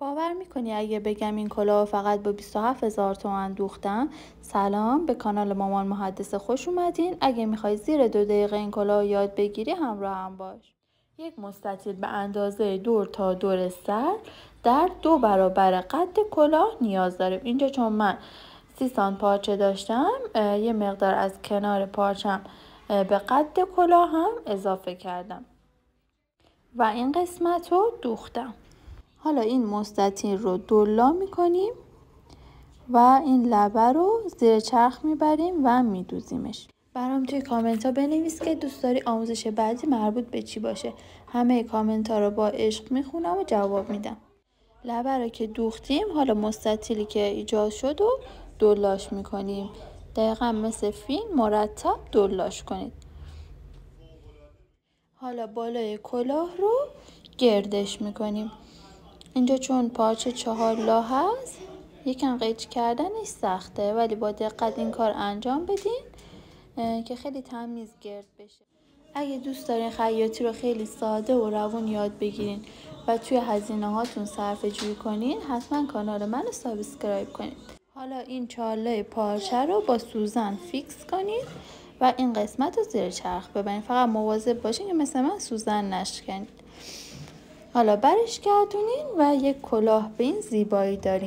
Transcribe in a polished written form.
باور میکنی اگه بگم این کلاه فقط با 27,000 تومان دوختم؟ سلام، به کانال مامان محدثه خوش اومدین. اگه میخوای زیر 2 دقیقه این کلاه یاد بگیری همراه هم باش. یک مستطیل به اندازه دور تا دور سر در 2 برابر قد کلاه نیاز داریم. اینجا چون من 30 سانت پارچه داشتم، یه مقدار از کنار پارچم به قد کلاه هم اضافه کردم و این قسمت رو دوختم. حالا این مستطیل رو دولا میکنیم و این لبه رو زیر چرخ میبریم و میدوزیمش. برام توی کامنت ها بنویس که دوست داری آموزش بعدی مربوط به چی باشه. همه کامنت ها رو با عشق میخونم و جواب میدم. لبه رو که دوختیم، حالا مستطیلی که ایجاد شد و دولاش میکنیم. دقیقا مثل فیل مرتب دولاش کنید. حالا بالای کلاه رو گردش میکنیم. اینجا چون پارچه 4 لا هست، یکم قیچی کردنش سخته، ولی با دقت این کار انجام بدین که خیلی تمیز گرد بشه. اگه دوست دارین خیاطی رو خیلی ساده و روون یاد بگیرین و توی هزینه هاتون صرفه جویی کنین، حتما کانال من رو سابسکرایب کنید. حالا این 4 لای پارچه رو با سوزن فیکس کنید و این قسمت رو زیر چرخ ببرین. فقط مواظب باشین که مثل من سوزن نشکنید. حالا برش گردونین و یک کلاه به این زیبایی دارین.